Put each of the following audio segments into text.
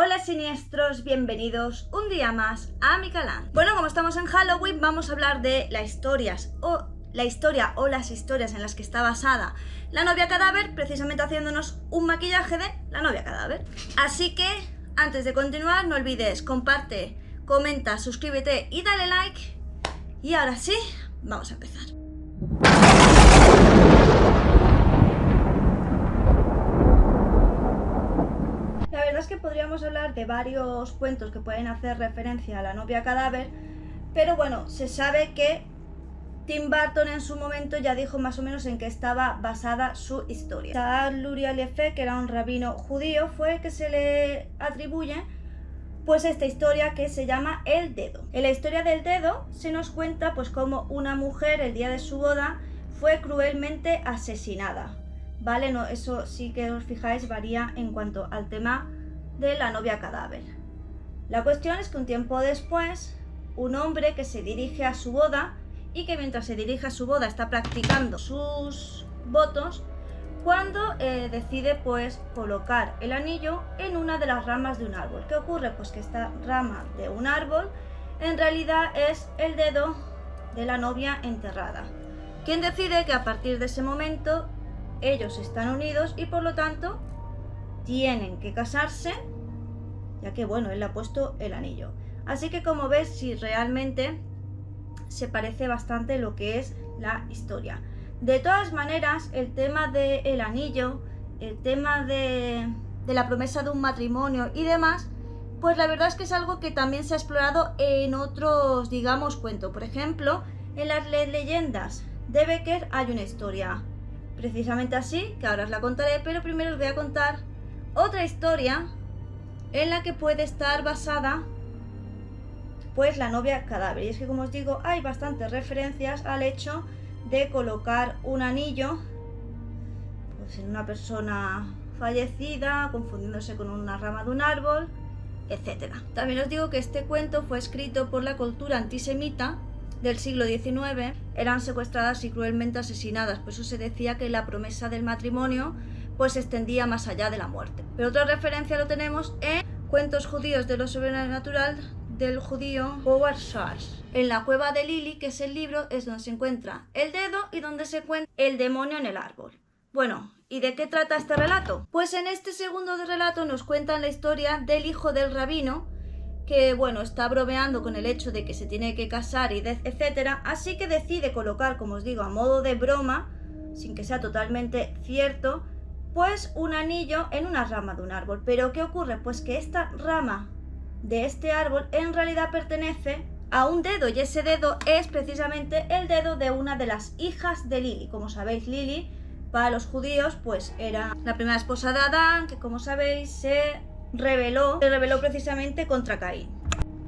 Hola siniestros, bienvenidos un día más a mi canal. Bueno, como estamos en Halloween, vamos a hablar de las historias o las historias en las que está basada La novia cadáver, precisamente haciéndonos un maquillaje de La novia cadáver. Así que, antes de continuar, no olvides comparte, comenta, suscríbete y dale like. Y ahora sí, vamos a empezar. La verdad es que podríamos hablar de varios cuentos que pueden hacer referencia a La novia cadáver, pero bueno, se sabe que Tim Burton en su momento ya dijo más o menos en qué estaba basada su historia. Charles Luriel-Effet, que era un rabino judío, fue el que se le atribuye pues esta historia que se llama El Dedo. En la historia del dedo se nos cuenta pues cómo una mujer el día de su boda fue cruelmente asesinada. Vale, no, eso sí que os fijáis varía en cuanto al tema de la novia cadáver. La cuestión es que un tiempo después, un hombre que se dirige a su boda y que mientras se dirige a su boda está practicando sus votos, cuando decide pues colocar el anillo en una de las ramas de un árbol. ¿Qué ocurre? Pues que esta rama de un árbol en realidad es el dedo de la novia enterrada, quien decide que a partir de ese momento ellos están unidos y por lo tanto tienen que casarse, ya que bueno, él le ha puesto el anillo. Así que como ves, sí, realmente se parece bastante lo que es la historia. De todas maneras, el tema del anillo, el tema de la promesa de un matrimonio y demás, pues la verdad es que es algo que también se ha explorado en otros, digamos, cuentos. Por ejemplo, en las leyendas de Becker hay una historia precisamente así, que ahora os la contaré, pero primero os voy a contar otra historia en la que puede estar basada pues La novia cadáver. Y es que, como os digo, hay bastantes referencias al hecho de colocar un anillo pues en una persona fallecida, confundiéndose con una rama de un árbol, etc. También os digo que este cuento fue escrito por la cultura antisemita del siglo XIX. Eran secuestradas y cruelmente asesinadas, por eso se decía que la promesa del matrimonio pues se extendía más allá de la muerte. Pero otra referencia lo tenemos en Cuentos judíos de lo sobrenatural del judío Howard Schultz. En La cueva de Lily, que es el libro, es donde se encuentra el dedo y donde se encuentra el demonio en el árbol. Bueno, ¿y de qué trata este relato? Pues en este segundo relato nos cuentan la historia del hijo del rabino, que bueno, está bromeando con el hecho de que se tiene que casar y etcétera, así que decide colocar, como os digo, a modo de broma, sin que sea totalmente cierto, pues un anillo en una rama de un árbol. Pero ¿qué ocurre? Pues que esta rama de este árbol en realidad pertenece a un dedo, y ese dedo es precisamente el dedo de una de las hijas de Lily. Como sabéis, Lily para los judíos pues era la primera esposa de Adán, que como sabéis se rebeló precisamente contra Caín.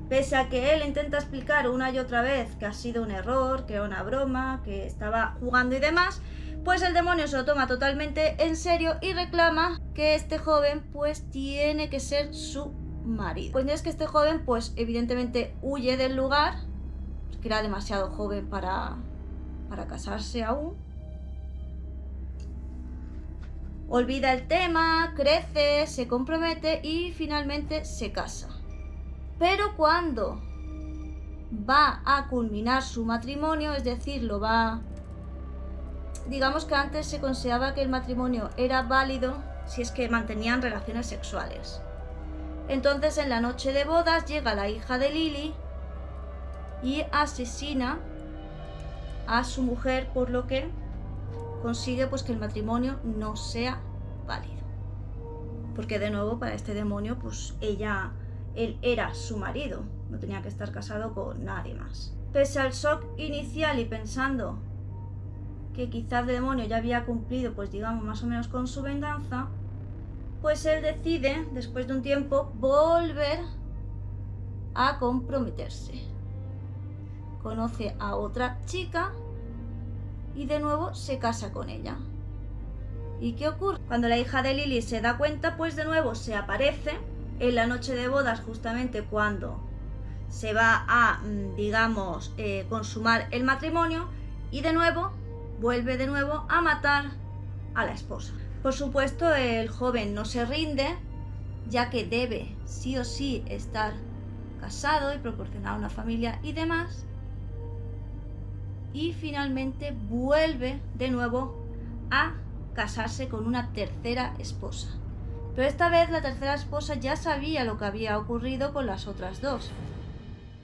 Pese a que él intenta explicar una y otra vez que ha sido un error, que era una broma, que estaba jugando y demás, pues el demonio se lo toma totalmente en serio y reclama que este joven pues tiene que ser su marido. Pues es que este joven pues evidentemente huye del lugar, porque era demasiado joven para casarse aún. Olvida el tema, crece, se compromete y finalmente se casa. Pero cuando va a culminar su matrimonio, es decir, digamos que antes se consideraba que el matrimonio era válido si es que mantenían relaciones sexuales. Entonces en la noche de bodas llega la hija de Lily y asesina a su mujer, por lo que consigue pues que el matrimonio no sea válido. Porque de nuevo para este demonio pues él era su marido, no tenía que estar casado con nadie más. Pese al shock inicial y pensando que quizás el demonio ya había cumplido pues digamos más o menos con su venganza, pues él decide después de un tiempo volver a comprometerse. Conoce a otra chica y de nuevo se casa con ella. ¿Y qué ocurre? Cuando la hija de Lily se da cuenta, pues de nuevo se aparece en la noche de bodas, justamente cuando se va a, digamos, consumar el matrimonio, y de nuevo vuelve de nuevo a matar a la esposa. Por supuesto, el joven no se rinde ya que debe sí o sí estar casado y proporcionar una familia y demás. Y finalmente vuelve de nuevo a casarse con una tercera esposa. Pero esta vez la tercera esposa ya sabía lo que había ocurrido con las otras dos.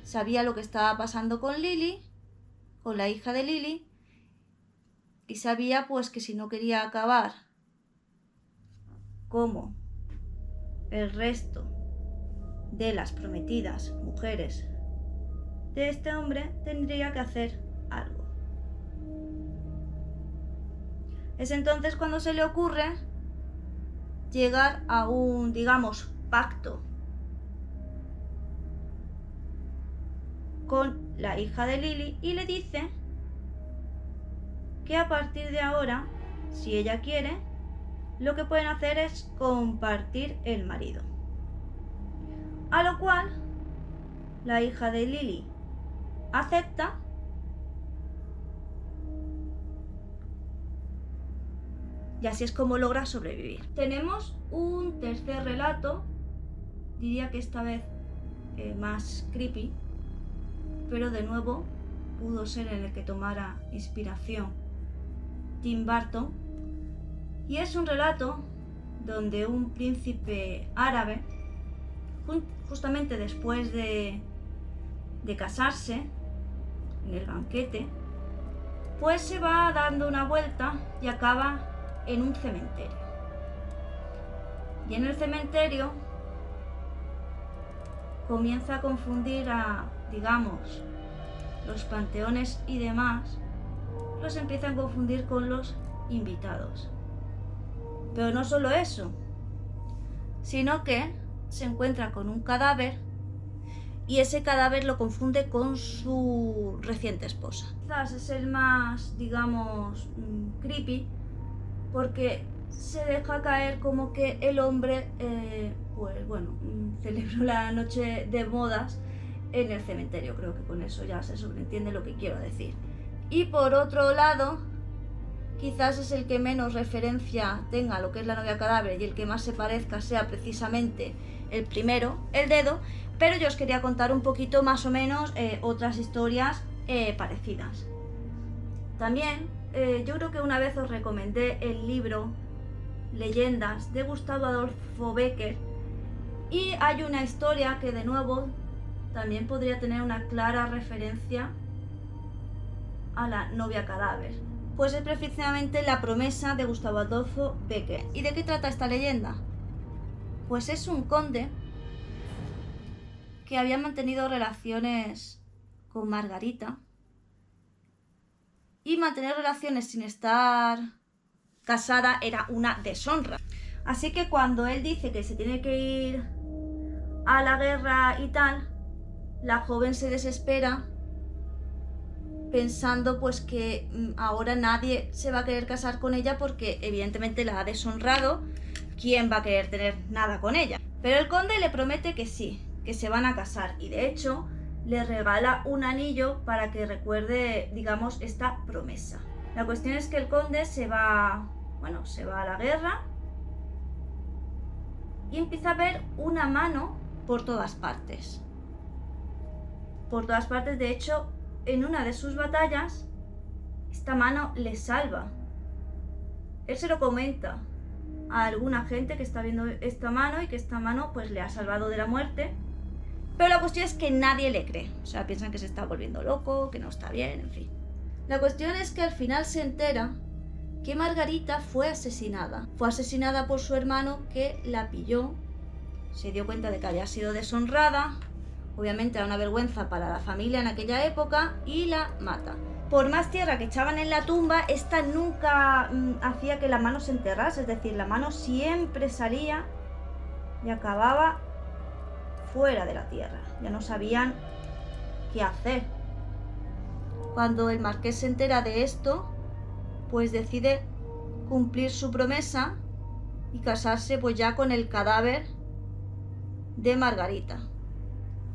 Sabía lo que estaba pasando con Lily, con la hija de Lily, y sabía pues que si no quería acabar como el resto de las prometidas mujeres de este hombre, tendría que hacer algo. Es entonces cuando se le ocurre llegar a un, digamos, pacto con la hija de Lily y le dice que a partir de ahora, si ella quiere, lo que pueden hacer es compartir el marido. A lo cual la hija de Lily acepta y así es como logra sobrevivir. Tenemos un tercer relato, diría que esta vez más creepy, pero de nuevo pudo ser en el que tomara inspiración Tim Burton, y es un relato donde un príncipe árabe, justamente después de casarse, en el banquete, pues se va dando una vuelta y acaba en un cementerio. Y en el cementerio comienza a confundir a, digamos, los panteones y demás, los empiezan a confundir con los invitados. Pero no solo eso, sino que se encuentra con un cadáver y ese cadáver lo confunde con su reciente esposa. Quizás es el más, digamos, creepy, porque se deja caer como que el hombre, pues bueno, celebró la noche de bodas en el cementerio. Creo que con eso ya se sobreentiende lo que quiero decir. Y por otro lado, quizás es el que menos referencia tenga a lo que es la novia cadáver y el que más se parezca sea precisamente el primero, el dedo, pero yo os quería contar un poquito más o menos otras historias parecidas. También yo creo que una vez os recomendé el libro Leyendas de Gustavo Adolfo Bécquer y hay una historia que de nuevo también podría tener una clara referencia a la novia cadáver. Pues es precisamente La promesa de Gustavo Adolfo Bécquer. ¿Y de qué trata esta leyenda? Pues es un conde que había mantenido relaciones con Margarita, y mantener relaciones sin estar casada era una deshonra. Así que cuando él dice que se tiene que ir a la guerra y tal, la joven se desespera pensando pues que ahora nadie se va a querer casar con ella porque evidentemente la ha deshonrado. ¿Quién va a querer tener nada con ella? Pero el conde le promete que sí, que se van a casar, y de hecho le regala un anillo para que recuerde, digamos, esta promesa. La cuestión es que el conde se va a la guerra y empieza a ver una mano por todas partes. Por todas partes, de hecho, en una de sus batallas, esta mano le salva. Él se lo comenta a alguna gente que está viendo esta mano y que esta mano pues le ha salvado de la muerte. Pero la cuestión es que nadie le cree. O sea, piensan que se está volviendo loco, que no está bien, en fin. La cuestión es que al final se entera que Margarita fue asesinada. Fue asesinada por su hermano, que la pilló, se dio cuenta de que había sido deshonrada. Obviamente era una vergüenza para la familia en aquella época y la mata. Por más tierra que echaban en la tumba, esta nunca hacía que la mano se enterrase. Es decir, la mano siempre salía y acababa fuera de la tierra. Ya no sabían qué hacer. Cuando el marqués se entera de esto, pues decide cumplir su promesa y casarse pues ya con el cadáver de Margarita,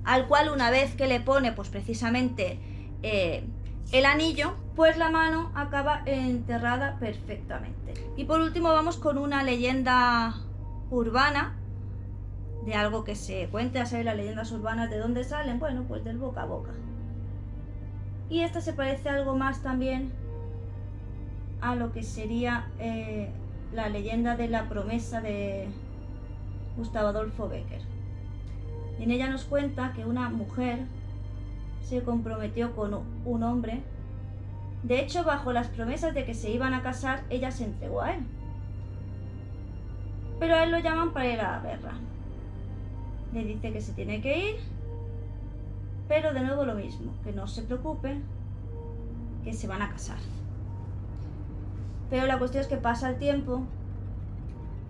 al cual una vez que le pone pues precisamente el anillo, pues la mano acaba enterrada perfectamente. Y por último vamos con una leyenda urbana de algo que se cuente, a saber las leyendas urbanas de dónde salen, bueno, pues del boca a boca. Y esta se parece algo más también a lo que sería la leyenda de la promesa de Gustavo Adolfo Bécquer. En ella nos cuenta que una mujer se comprometió con un hombre. De hecho, bajo las promesas de que se iban a casar, ella se entregó a él. Pero a él lo llaman para ir a la guerra. Le dice que se tiene que ir, pero de nuevo lo mismo, que no se preocupe, que se van a casar. Pero la cuestión es que pasa el tiempo,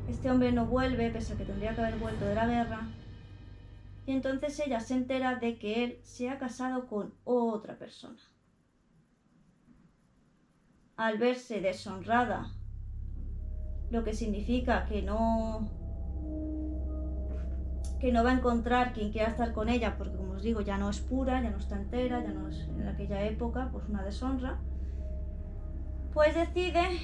este hombre no vuelve, pese a que tendría que haber vuelto de la guerra, y entonces ella se entera de que él se ha casado con otra persona. Al verse deshonrada, lo que significa que no va a encontrar quien quiera estar con ella, porque como os digo, ya no es pura, ya no está entera, ya no es en aquella época pues una deshonra, pues decide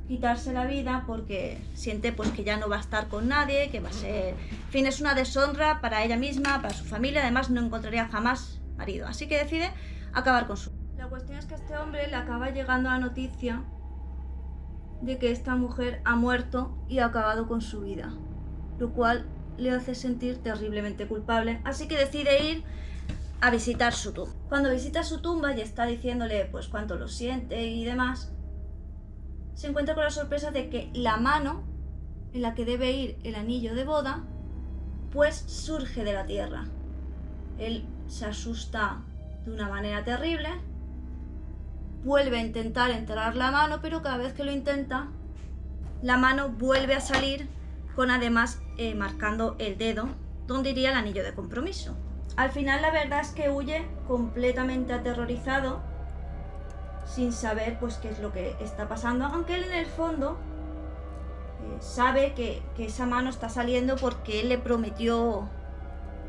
quitarse la vida porque siente pues que ya no va a estar con nadie, que va a ser, en fin, es una deshonra para ella misma, para su familia, además no encontraría jamás marido, así que decide acabar con su vida. La cuestión es que a este hombre le acaba llegando la noticia de que esta mujer ha muerto y ha acabado con su vida, lo cual le hace sentir terriblemente culpable, así que decide ir a visitar su tumba. Cuando visita su tumba y está diciéndole pues cuánto lo siente y demás, se encuentra con la sorpresa de que la mano en la que debe ir el anillo de boda pues surge de la tierra. Él se asusta de una manera terrible, vuelve a intentar enterrar la mano, pero cada vez que lo intenta, la mano vuelve a salir con además marcando el dedo donde iría el anillo de compromiso. Al final la verdad es que huye completamente aterrorizado, sin saber pues qué es lo que está pasando, aunque él en el fondo sabe que esa mano está saliendo porque él le prometió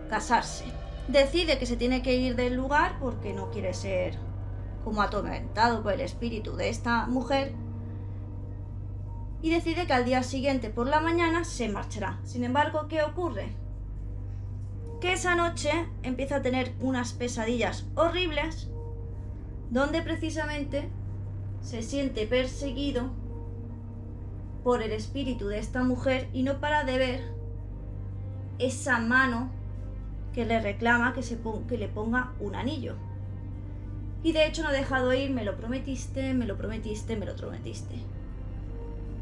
casarse. Decide que se tiene que ir del lugar porque no quiere ser como atormentado por el espíritu de esta mujer, y decide que al día siguiente por la mañana se marchará. Sin embargo, ¿qué ocurre? Que esa noche empieza a tener unas pesadillas horribles donde precisamente se siente perseguido por el espíritu de esta mujer y no para de ver esa mano que le reclama que le ponga un anillo. Y de hecho no ha dejado ir, me lo prometiste, me lo prometiste, me lo prometiste.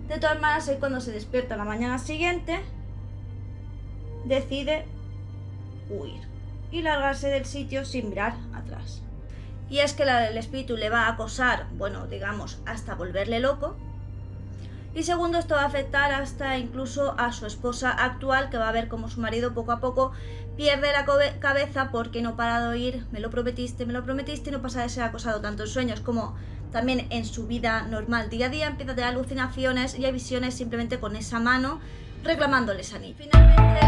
De todas maneras, él cuando se despierta la mañana siguiente, decide huir y largarse del sitio sin mirar atrás. Y es que el espíritu le va a acosar, bueno, digamos, hasta volverle loco. Y segundo, esto va a afectar hasta incluso a su esposa actual, que va a ver cómo su marido poco a poco pierde la cabeza porque no para de oír, me lo prometiste, y no pasa de ser acosado tanto en sueños como también en su vida normal día a día. Empieza a tener alucinaciones y hay visiones simplemente con esa mano reclamándoles anillo. Finalmente